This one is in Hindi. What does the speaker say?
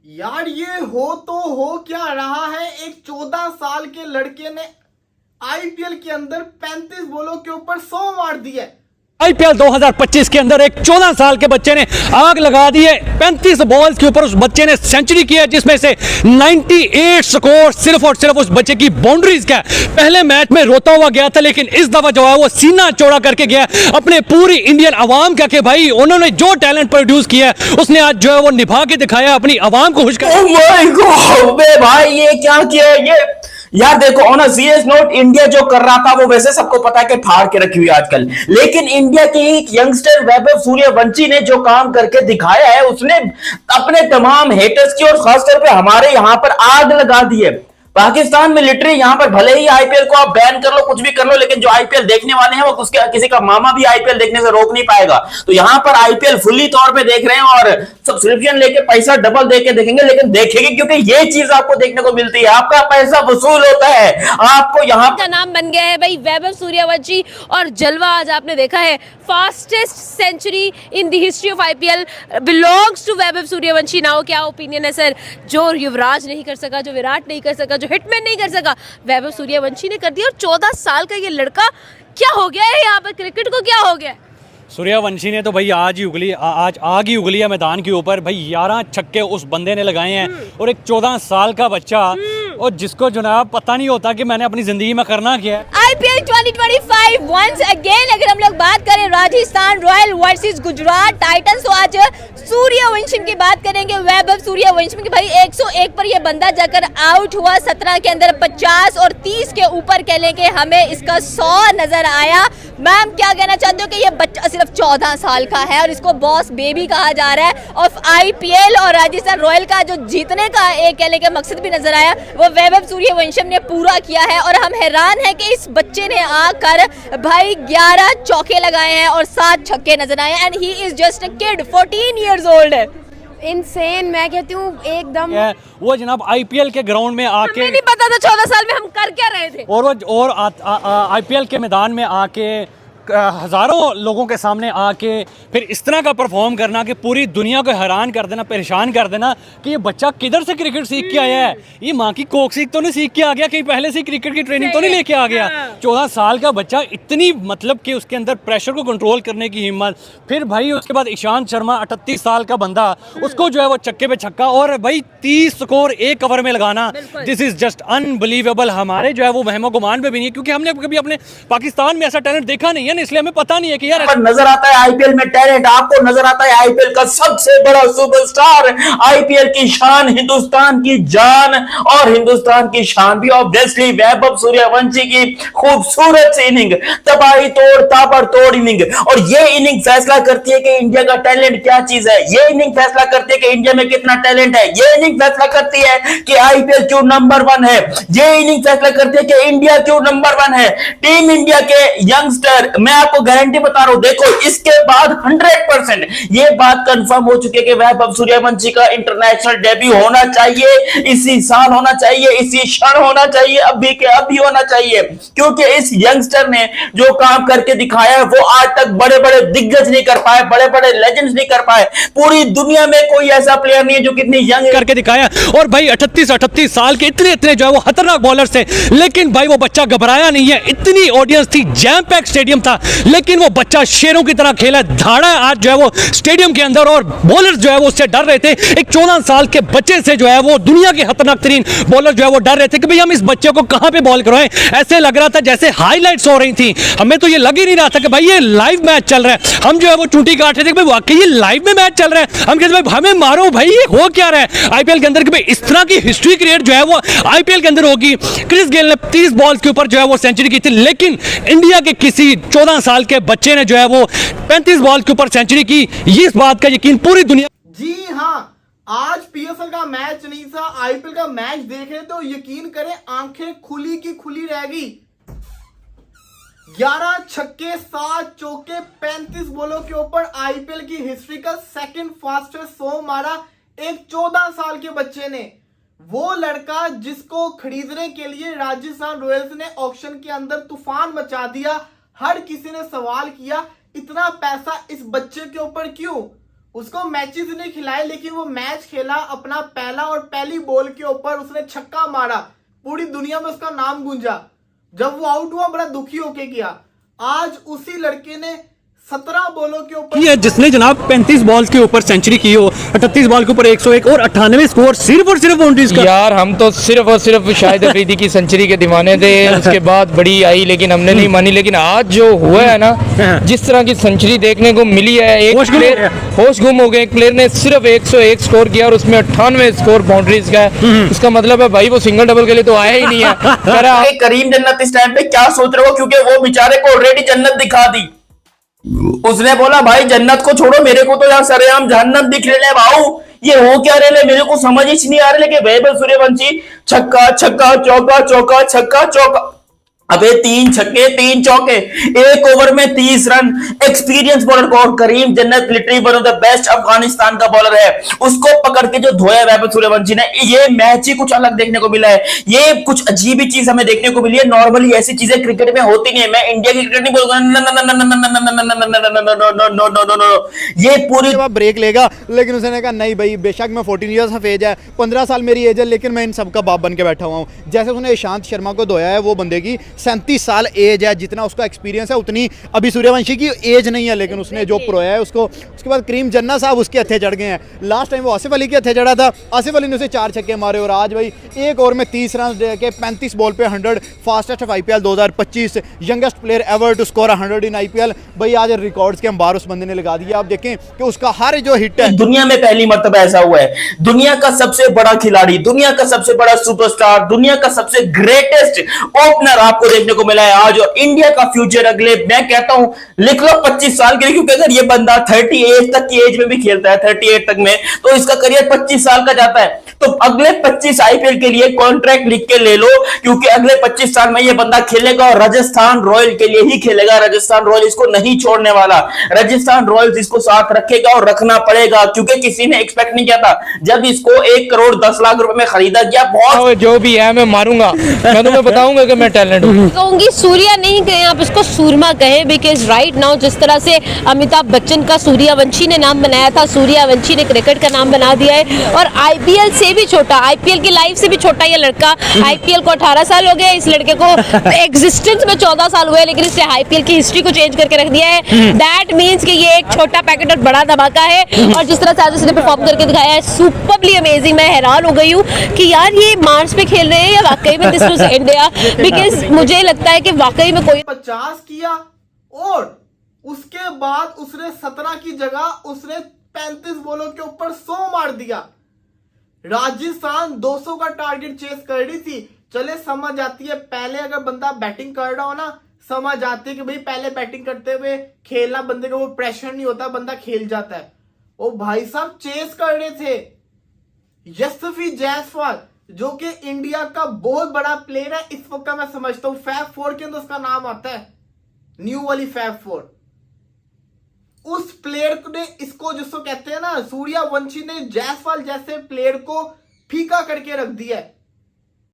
यार ये हो क्या रहा है। एक 14 साल के लड़के ने आईपीएल के अंदर 35 बॉलों के ऊपर 100 मार दिए। आईपीएल 2025 के अंदर एक 14 साल के बच्चे ने आग लगा दी है। 35 बॉल्स के ऊपर उस बच्चे ने सेंचुरी की है, जिसमें से 98 स्कोर सिर्फ और सिर्फ उस बच्चे की बाउंड्रीज का। पहले मैच में रोता हुआ गया था, लेकिन इस दफा जो है वो सीना चौड़ा करके गया अपने पूरी इंडियन आवाम का कि भाई उन्होंने जो टैलेंट प्रोड्यूस किया है उसने आज जो है वो निभा के दिखाया, अपनी आवाम को खुश कर। Oh my God, बे भाई ये क्या किया है ये। यार देखो, on a serious note, India जो कर रहा था वो वैसे सबको पता है कि फाड़ के रखी हुई आजकल, लेकिन इंडिया के एक यंगस्टर वैभव सूर्यवंशी ने जो काम करके दिखाया है, उसने अपने तमाम हेटर्स की और खासतौर पे हमारे यहां पर आग लगा दी है। पाकिस्तान में लिटरली यहां पर भले ही आईपीएल को आप बैन कर लो, कुछ भी कर लो, लेकिन जो आईपीएल देखने वाले हैं वो उसके किसी का मामा भी आईपीएल देखने से रोक नहीं पाएगा। तो यहां पर आईपीएल फुल्ली तौर पे देख रहे हैं और सब्सक्रिप्शन लेके पैसा डबल देके देखेंगे, लेकिन देखेंगे क्योंकि ये चीज आपको देखने को मिलती है, आपका पैसा वसूल होता है। आपको यहाँ का नाम बन गया है भाई वैभव सूर्यवंशी, और जलवा आज आपने देखा है। Fastest century in the history of IPL belongs to Vaibhav Suryavanshi. Now क्या ओपिनियन है सर? जो युवराज नहीं कर सका, जो विराट नहीं कर सका, जो हिटमैन नहीं कर सका, वैभव सूर्यवंशी ने कर दिया। और 14 साल का ये लड़का क्या हो गया है यहाँ पर, क्रिकेट को क्या हो गया? सूर्यवंशी ने तो भाई आज आग ही उगली है मैदान के ऊपर। भाई 11 छक्के उस बंदे ने लगाए हैं, और एक 14 साल का बच्चा, और जिसको जनाब पता नहीं होता कि मैंने अपनी जिंदगी में करना क्या है। आईपीएल 2025 वंस अगेन अगर हम लोग बात करें Rajasthan royal versus Gujarat Titans, तो आज सूर्यवंशी की बात करेंगे, वैभव सूर्यवंशी की। भाई 101 पर ये बंदा जाकर आउट हुआ, 17 के अंदर 50 और 30 के ऊपर कह लें कि हमें इसका 100 नजर आया। मैम क्या कहना चाहते हो कि ये बच्चा सिर्फ 14 साल का है और इसको बॉस बेबी कहा जा रहा है ऑफ आईपीएल, और राजस्थान रॉयल का जो जीतने का एक कह लें कि मकसद भी नजर आया वो वैभव सूर्यवंशी ने पूरा किया है। और हम हैरान हैं कि इस बच्चे ने आकर भाई 11 चौके लगाए हैं और 7 छक्के नजर आए, and he is just a kid, 14 years old है। इनसेन, मैं कहती हूँ एकदम। वो जनाब आईपीएल के ग्राउंड में आके, हमें नहीं पता था 14 साल में हम कर क्या रहे थे। और आईपीएल के मैदान में आके हजारों लोगों के सामने आके फिर इस तरह का परफॉर्म करना कि पूरी दुनिया को हैरान कर देना, परेशान कर देना कि ये बच्चा किधर से क्रिकेट सीख के आया है। ये माँ की कोख सीख तो नहीं सीख के आ गया, कहीं पहले से क्रिकेट की ट्रेनिंग तो नहीं लेके आ गया। 14 साल का बच्चा, इतनी मतलब कि उसके अंदर प्रेशर को कंट्रोल करने की हिम्मत। फिर भाई उसके बाद ईशांत शर्मा 38 साल का बंदा, उसको जो है वो छक्के पे छक्का, और भाई 30 स्कोर एक ओवर में लगाना, दिस इज जस्ट अनबिलीवेबल। हमारे जो है वो वहमो गुमान में भी नहीं है, क्योंकि हमने कभी अपने पाकिस्तान में ऐसा टैलेंट देखा नहीं है, इसलिए हमें पता नहीं है कि यार नजर आता है आईपीएल में टैलेंट, आपको नजर आता है आईपीएल का सबसे बड़ा सुपरस्टार, आईपीएल की शान, हिंदुस्तान की जान और हिंदुस्तान की शान भी ऑब्वियसली वैभव सूर्यवंशी की खूबसूरत सी इनिंग, तबाही तोड़ ताबड़तोड़ इनिंग। और ये इनिंग फैसला करती है कि इंडिया का टैलेंट क्या चीज है, ये इनिंग फैसला करती है कि इंडिया में कितना टैलेंट है, ये इनिंग फैसला करती है कि आईपीएल क्यों नंबर 1 है, ये इनिंग फैसला करती है कि इंडिया क्यों नंबर 1 है। टीम इंडिया के यंगस्टर, मैं आपको गारंटी बता रहा हूं, देखो इसके बाद 100% ये बात कंफर्म हो चुकी है कि वैभव सूर्यवंशी का इंटरनेशनल डेब्यू होना चाहिए, इसी साल होना चाहिए, इसी क्षण होना चाहिए, अभी के अभी होना चाहिए, क्योंकि इस यंगस्टर ने जो काम करके दिखाया है वो आज तक बड़े बड़े दिग्गज नहीं कर पाए, बड़े बड़े लेजेंड्स नहीं कर पाए। पूरी दुनिया में कोई ऐसा प्लेयर नहीं है जो कितनी यंग करके दिखाया। और भाई 38 साल के इतने जो है वो खतरनाक बॉलर थे, लेकिन भाई वो बच्चा घबराया नहीं है। इतनी ऑडियंस थी, जैम पैक स्टेडियम था, लेकिन वो बच्चा शेरों की तरह खेला, धाड़ा आज जो है वो स्टेडियम के अंदर, और बॉलर्स जो है वो उससे डर रहे थे। एक 14 साल के बच्चे से जो है वो दुनिया के खतरनाक तरीन बॉलर जो है वो डर रहे थे कि भाई हम इस बच्चे को कहां पे बॉल करवाएं। ऐसे लग रहा था जैसे हाईलाइट्स हो रही थी, हमें तो ये लग ही नहीं रहा था कि भाई ये लाइव मैच चल रहा है। हम जो है वो चूंटी काट रहे थे कि भाई वाकई ये लाइव में मैच चल रहा है। हम कहते भाई हमें मारो, भाई ये हो क्या रहा है आईपीएल के अंदर कि भाई इस तरह की हिस्ट्री क्रिएट जो है वो आईपीएल के अंदर होगी। क्रिस गेल ने 30 बॉल्स के ऊपर जो है वो सेंचुरी की थी, लेकिन इंडिया के किसी 14 साल के बच्चे ने जो है वो 35 बॉल के ऊपर सेंचुरी की। इस बात का यकीन पूरी दुनिया। जी हाँ, आज पीएसएल का मैच नहीं था, आईपीएल का मैच देख रहे तो यकीन करें आंखें खुली की खुली रहेगी। 11 छक्के 7 चौके 35 बॉलों के ऊपर आईपीएल की हिस्ट्री का सेकंड फास्टेस्ट 100 मारा एक 14 साल के बच्चे ने। वो लड़का जिसको खरीदने के लिए राजस्थान रॉयल्स ने ऑक्शन के अंदर तूफान मचा दिया। हर किसी ने सवाल किया इतना पैसा इस बच्चे के ऊपर क्यों? उसको मैचेस नहीं खिलाए, लेकिन वो मैच खेला, अपना पहला और पहली बॉल के ऊपर उसने छक्का मारा, पूरी दुनिया में उसका नाम गूंजा। जब वो आउट हुआ बड़ा दुखी होके किया। आज उसी लड़के ने 17 बॉलों के ऊपर ये जिसने जनाब 35 बॉल के ऊपर सेंचुरी की हो, 38 बॉल के ऊपर 101 और 98 स्कोर सिर्फ और सिर्फ बाउंड्रीज का। यार हम तो सिर्फ और सिर्फ शाहिद अफरीदी की सेंचुरी के दीवाने थे, उसके बाद बड़ी आई लेकिन हमने नहीं मानी। लेकिन आज जो हुआ है ना, जिस तरह की सेंचुरी देखने को मिली है, एक प्लेयर होश गुम हो गए, एक प्लेयर ने सिर्फ 101 स्कोर किया और उसमें 98 स्कोर बाउंड्रीज का है। इसका मतलब है भाई वो सिंगल डबल के लिए तो आया ही नहीं है। करीम जन्नत इस टाइम पे क्या सोच रहे हो, क्योंकि वो बेचारे को ऑलरेडी जन्नत दिखा दी। उसने बोला भाई जन्नत को छोड़ो, मेरे को तो यार सरेआम जहन्नम दिख रहे भाऊ, ये हो क्या रहे, मेरे को समझ ही नहीं आ रहा। लेकिन वैभव सूर्यवंशी छक्का छक्का चौका चौका छक्का चौका, अबे 3 छक्के 3 चौके, एक ओवर में 30 रन। एक्सपीरियंस बॉलर को करीम जन्नत literally one of the best Afghanistan का बॉलर है, उसको पकड़ के जो धोया वैभव सूर्यवंशी ने, ये मैच ही कुछ अलग देखने को मिला है। ये कुछ अजीब ही चीज हमें देखने को मिली है। नॉर्मली ऐसी चीजें क्रिकेट में होती नहीं है। मैं इंडिया की क्रिकेट नहीं बोलूंगा, ये पूरी ब्रेक लेगा। लेकिन उसने कहा नहीं भाई, बेशक मैं 14 ईयर्स ऑफ एज है, 15 साल मेरी एज है, लेकिन मैं इन सबका बाप बन के बैठा हुआ हूँ। जैसे उसने ईशांत शर्मा को धोया है, वो बंदे की 37 साल एज है, जितना उसका एक्सपीरियंस है उतनी अभी सूर्यवंशी की एज नहीं है, लेकिन उसने जो प्रोया है उसको। उसके बाद करीम जन्नत साहब उसके हथे चढ़ गए हैं। लास्ट टाइम वो आसिफ अली के हथे चढ़ा था, आसिफ अली ने उसे 4 छक्के मारे, और आज भाई एक ओवर में 30 रन के 35 बॉल पे 100, fastest of IPL 2025, youngest player ever to score 100 in IPL। भाई आज रिकॉर्ड्स के अंबार उस बंदे ने लगा दिया। आप देखें कि उसका हर जो हिट है, दुनिया में पहली मर्तबा ऐसा हुआ है। दुनिया का सबसे बड़ा खिलाड़ी, दुनिया का सबसे बड़ा सुपरस्टार, दुनिया का सबसे ग्रेटेस्ट ओपनर आपको देखने को मिला है आज। और इंडिया का फ्यूचर अगले, मैं कहता हूं लिख लो 25 साल के लिए, क्योंकि अगर ये बंदा 30 एज तक की एज में भी खेलता है, 38 तक में, तो इसका करियर 25 साल का जाता है। तो अगले 25 IPL के लिए कॉन्ट्रैक्ट लिख के ले लो, क्योंकि अगले 25 साल में ये बंदा खेलेगा और राजस्थान रॉयल के लिए ही खेलेगा। राजस्थान रॉयल इसको नहीं छोड़ने वाला, राजस्थान रॉयल्स इसको साथ रखेगा और रखना पड़ेगा, क्योंकि किसी ने एक्सपेक्ट नहीं किया था जब इसको 1 करोड़ 10 लाख रुपए में खरीदा गया। बहुत जो भी है मैं मारूंगा, मैं तुम्हें बताऊंगा कि मैं टैलेंट हूँ। कहूंगी सूर्या नहीं कहें आप, इसको सूरमा कहें, बिकॉज राइट नाउ जिस तरह से अमिताभ बच्चन का सूर्यवंशी ने नाम बनाया था, सूर्यवंशी ने क्रिकेट का नाम बना दिया है। और IPL से भी छोटा, IPL की लाइफ से भी छोटा ये लड़का। IPL को 18 साल हो गए, इस लड़के को एग्जिस्टेंस में 14 साल हुए, लेकिन इसने IPL की हिस्ट्री को चेंज करके रख दिया है। दैट मीन्स कि ये एक छोटा पैकेट और बड़ा धमाका है। और जिस तरह से आज उसने परफॉर्म करके दिखाया है, सुपरली अमेजिंग। मैं हैरान हो गई हूँ कि यार ये मार्स पे खेल रहे हैं या वाकई में दिस वाज इंडिया, बिकॉज मुझे लगता है कि वाकई में कोई 50 किया, और उसके बाद उसने 17 की जगह उसने 35 बॉलों के ऊपर 100 मार दिया। राजस्थान 200 का टारगेट चेस कर रही थी। चले समझ आती है, पहले अगर बंदा बैटिंग कर रहा हो ना, समझ आती है कि भाई पहले बैटिंग करते हुए खेलना, बंदे को वो प्रेशर नहीं होता, बंदा खेल जाता है। ओ भाई साहब चेस कर रहे थे यशस्वी जायसवाल, जो कि इंडिया का बहुत बड़ा प्लेयर है इस वक्त का। मैं समझता हूं फैब 4 के अंदर उसका नाम आता है, न्यू वाली फैब 4। उस प्लेयर ने इसको, जिसको कहते हैं ना, सूर्यवंशी ने जायसवाल जैसे प्लेयर को फीका करके रख दिया है।